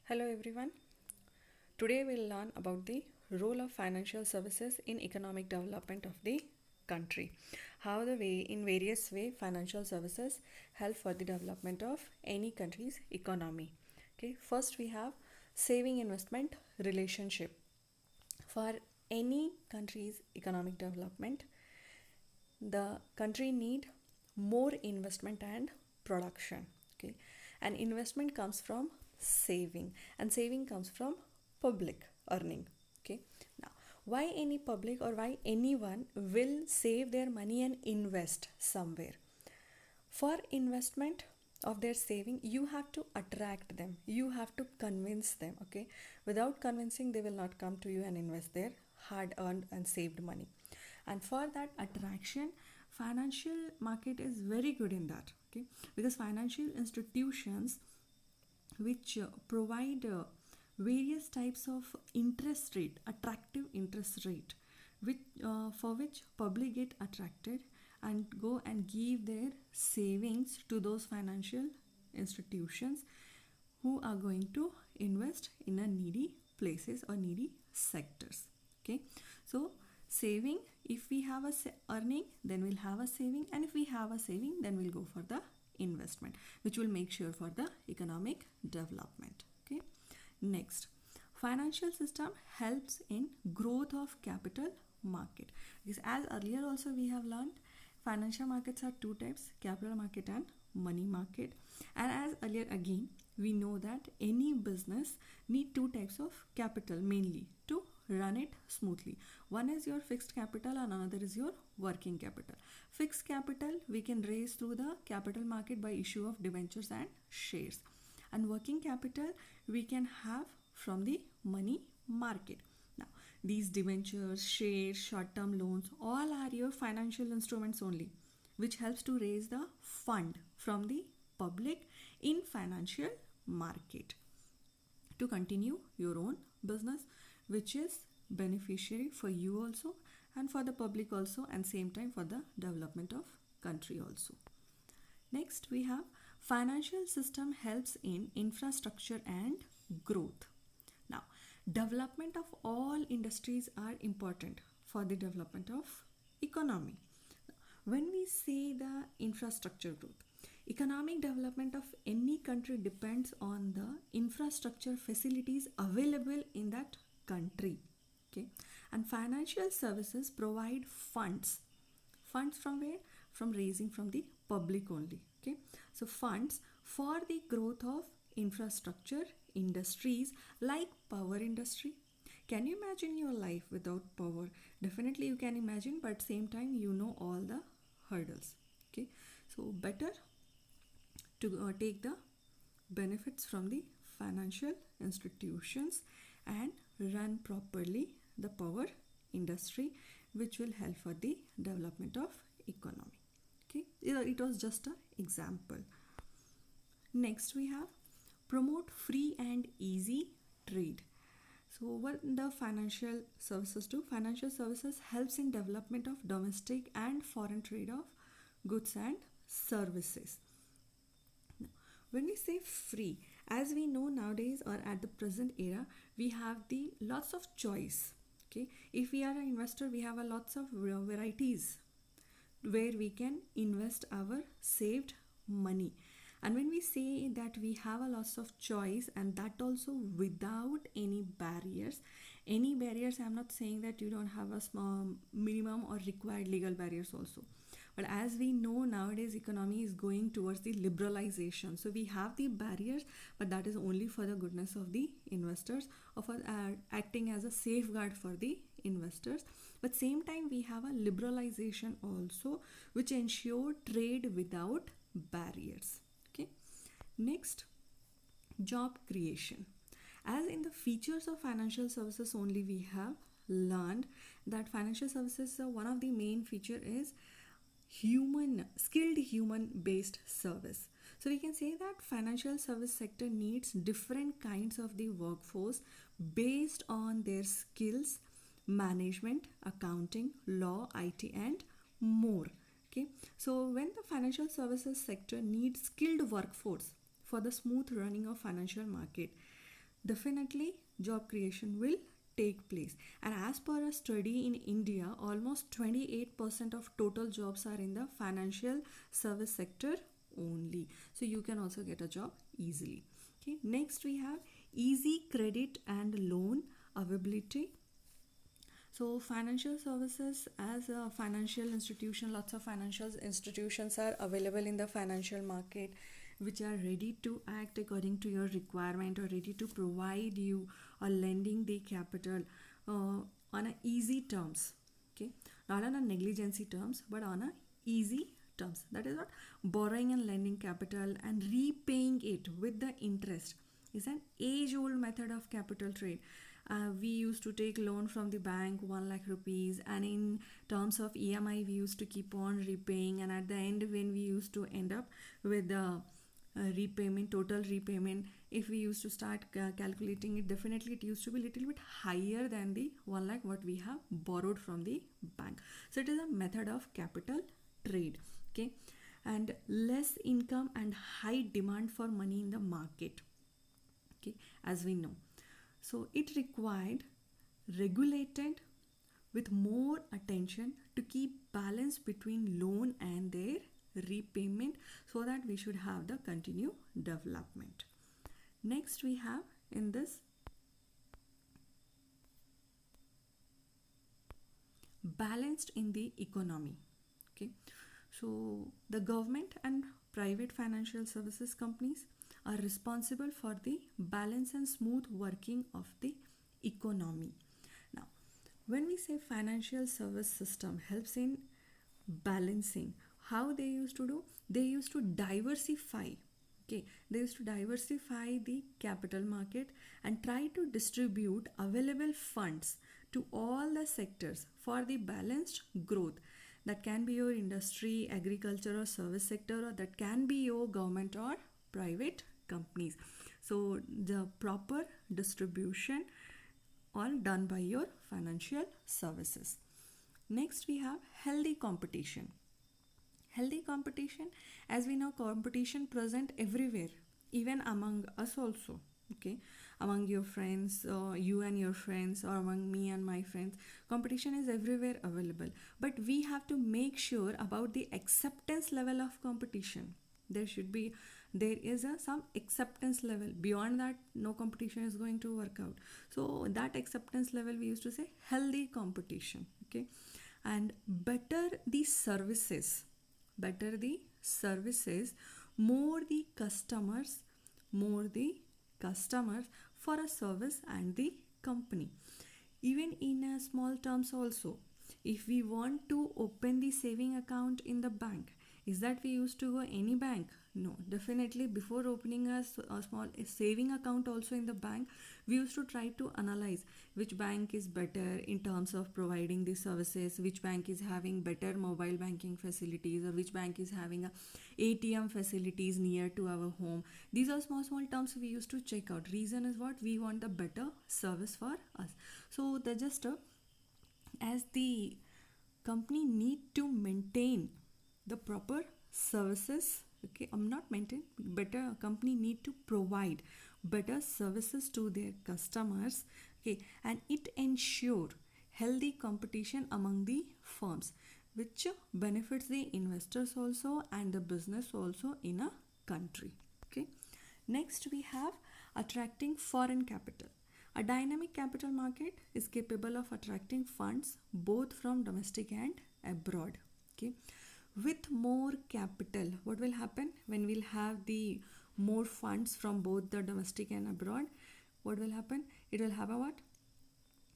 Hello everyone. Today we'll learn about the role of financial services in economic development of the country. How the way in various way financial services help for the development of any country's economy. Okay, first we have saving investment relationship. For any country's economic development, the country need more investment and production. Okay, and investment comes from saving, and saving comes from public earning. Okay, now why any public or why anyone will save their money and invest somewhere? For investment of their saving, you have to attract them, you have to convince them. Okay, without convincing they will not come to you and invest their hard earned and saved money. And for that attraction, financial market is very good in that. Okay, because financial institutions which provide various types of interest rate, attractive interest rate, which for which public get attracted and go and give their savings to those financial institutions who are going to invest in a needy places or needy sectors. Okay, so saving, if we have a earning, then we'll have a saving, and if we have a saving, then we'll go for the investment, which will make sure for the economic development. Okay, next, financial system helps in growth of capital market, because as earlier also we have learned, financial markets are two types: capital market and money market. And as earlier again, we know that any business need two types of capital mainly to run it smoothly. One is your fixed capital and another is your working capital. Fixed capital we can raise through the capital market by issue of debentures and shares, and working capital we can have from the money market. Now these debentures, shares, short term loans, all are your financial instruments only, which helps to raise the fund from the public in financial market to continue your own business, which is beneficiary for you also and for the public also, and same time for the development of country also. Next we have financial system helps in infrastructure and growth. Now development of all industries are important for the development of economy. When we say the infrastructure growth, economic development of any country depends on the infrastructure facilities available in that country. Okay, and financial services provide funds. Funds from where? From raising from the public only. Okay, so funds for the growth of infrastructure industries like power industry. Can you imagine your life without power? Definitely you can imagine, but same time you know all the hurdles. Okay, so better to take the benefits from the financial institutions and run properly the power industry, which will help for the development of economy. Okay, it was just an example. Next we have promote free and easy trade. So what the financial services do? Financial services helps in development of domestic and foreign trade of goods and services. Now, when we say free, as we know nowadays or at the present era, we have the lots of choice. Okay, if we are an investor, we have a lots of varieties where we can invest our saved money. And when we say that we have a lots of choice, and that also without any barriers, I'm not saying that you don't have a small minimum or required legal barriers also. But as we know nowadays economy is going towards the liberalization, so we have the barriers, but that is only for the goodness of the investors, or for acting as a safeguard for the investors. But same time we have a liberalization also, which ensure trade without barriers. Okay, next, job creation. As in the features of financial services only, we have learned that financial services, one of the main feature is skilled human based service. So we can say that financial service sector needs different kinds of the workforce based on their skills, management, accounting, law, IT and more. Okay, so when the financial services sector needs skilled workforce for the smooth running of financial market, definitely job creation will take place. And as per a study in India, almost 28% of total jobs are in the financial service sector only. So you can also get a job easily. Okay, next we have easy credit and loan availability. So financial services, as a financial institution, lots of financial institutions are available in the financial market, which are ready to act according to your requirement or ready to provide you or lending the capital on a easy terms. Okay, not on a negligency terms, but on a easy terms. That is what borrowing and lending capital and repaying it with the interest is an age-old method of capital trade. We used to take loan from the bank 1 lakh rupees, and in terms of EMI we used to keep on repaying, and at the end when we used to end up with the repayment, total repayment, if we used to start calculating it, definitely it used to be little bit higher than the 1 lakh what we have borrowed from the bank. So it is a method of capital trade. Okay, and less income and high demand for money in the market. Okay, as we know, so it required regulated with more attention to keep balance between loan and their repayment, so that we should have the continued development. Next we have in this balanced in the economy. Okay, so the government and private financial services companies are responsible for the balance and smooth working of the economy. Now, when we say financial service system helps in balancing, how they used to do? They used to diversify. Okay, they used to diversify the capital market and try to distribute available funds to all the sectors for the balanced growth. That can be your industry, agriculture, or service sector, or that can be your government or private companies. So the proper distribution all done by your financial services. Next we have healthy competition. Healthy competition, as we know, competition present everywhere, even among us also. Okay, among your friends, you and your friends, or among me and my friends, competition is everywhere available, but we have to make sure about the acceptance level of competition. There is some acceptance level. Beyond that, no competition is going to work out. So that acceptance level, we used to say healthy competition. Okay, and better the services, more the customers for a service and the company. Even in a small terms also, if we want to open the saving account in the bank, is that we used to go any bank? No, definitely before opening a small saving account also in the bank, we used to try to analyze which bank is better in terms of providing the services, which bank is having better mobile banking facilities, or which bank is having a ATM facilities near to our home. These are small terms we used to check out. Reason is what? We want a better service for us. So the just as the company need to maintain the proper services. Okay, I'm not maintain, better company need to provide better services to their customers. Okay, and it ensure healthy competition among the firms, which benefits the investors also and the business also in a country. Okay, next we have attracting foreign capital. A dynamic capital market is capable of attracting funds both from domestic and abroad. Okay, with more capital, what will happen when we'll have the more funds from both the domestic and abroad? What will happen? It will have a what?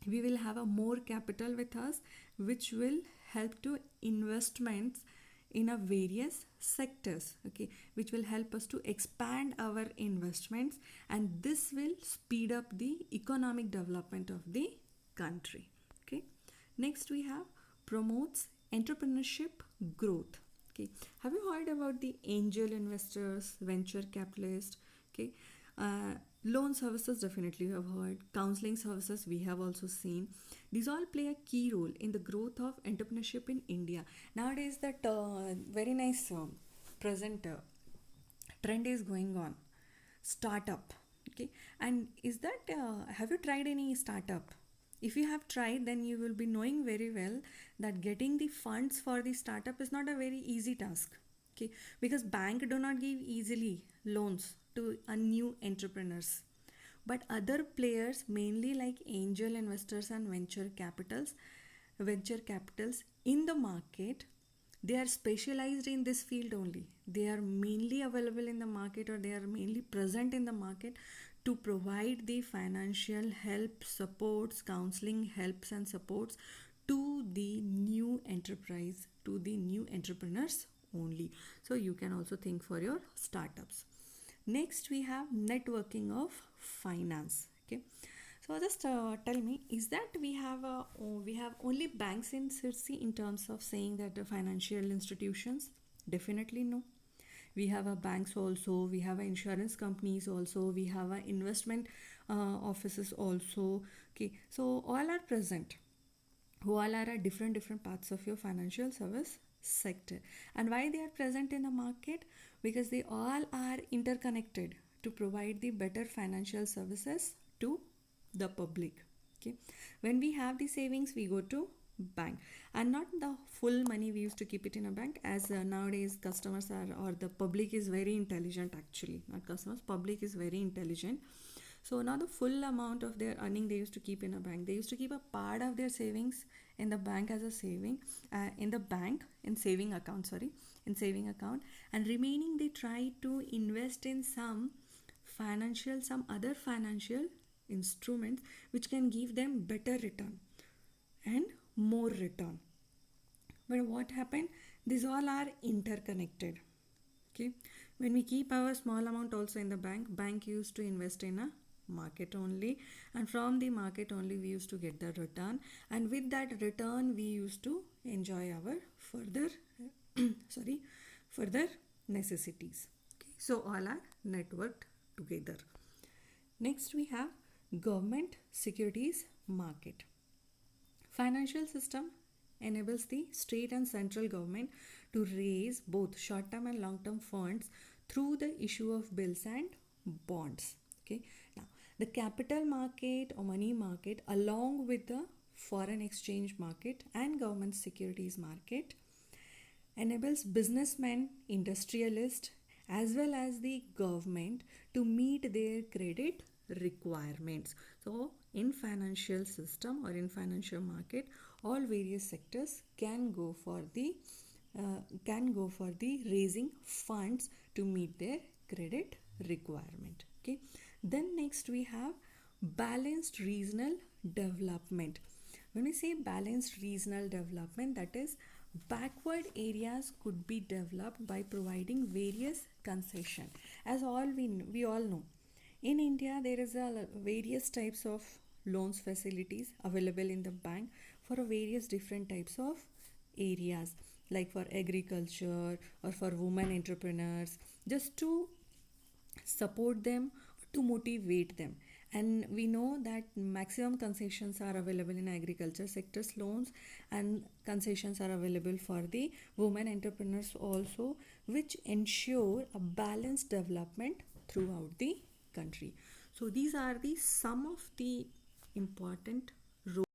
We will have a more capital with us, which will help to investments in a various sectors. Okay, which will help us to expand our investments, and this will speed up the economic development of the country. Okay, next we have promotes entrepreneurship growth. Okay, have you heard about the angel investors, venture capitalists? Okay, loan services, definitely you have heard. Counseling services, we have also seen. These all play a key role in the growth of entrepreneurship in India. Nowadays that very nice present trend is going on, startup. Okay, and is that have you tried any startup? If you have tried, then you will be knowing very well that getting the funds for the startup is not a very easy task. Okay, because bank do not give easily loans to a new entrepreneurs, but other players, mainly like angel investors and venture capitals in the market, they are specialized in this field only. They are mainly available in the market, or they are mainly present in the market to provide the financial help, supports, counseling helps and supports to the new enterprise, to the new entrepreneurs only. So you can also think for your startups. Next, we have networking of finance. Okay, so just tell me, is that we have only banks in Sirsi in terms of saying that the financial institutions? Definitely no. We have a banks also, we have a insurance companies also, we have a investment offices also. Okay, so all are present, who all are at different parts of your financial service sector. And why they are present in the market? Because they all are interconnected to provide the better financial services to the public. Okay, when we have the savings, we go to bank, and not the full money we used to keep it in a bank, as nowadays customers are, or the public is very intelligent. Actually, not customers, public is very intelligent. So now the full amount of their earning they used to keep in a bank. They used to keep a part of their savings in the bank as a saving, in the bank, in saving account, sorry, in saving account, and remaining they try to invest in some other financial instruments which can give them better return and more return. But what happened? These all are interconnected. Okay, when we keep our small amount also in the bank used to invest in a market only, and from the market only we used to get the return, and with that return we used to enjoy our further further necessities. Okay, so all are networked together. Next, we have government securities market. Financial system enables the state and central government to raise both short-term and long-term funds through the issue of bills and bonds. Okay, now the capital market or money market, along with the foreign exchange market and government securities market, enables businessmen, industrialists, as well as the government to meet their credit requirements. So in financial system or in financial market, all various sectors can go for the raising funds to meet their credit requirement. Okay, then next we have balanced regional development. When we say balanced regional development, that is, backward areas could be developed by providing various concession. As we all know, in India there is a various types of loans facilities available in the bank for various different types of areas, like for agriculture or for women entrepreneurs, just to support them, to motivate them. And we know that maximum concessions are available in agriculture sectors loans, and concessions are available for the women entrepreneurs also, which ensure a balanced development throughout the country. So these are the some of the important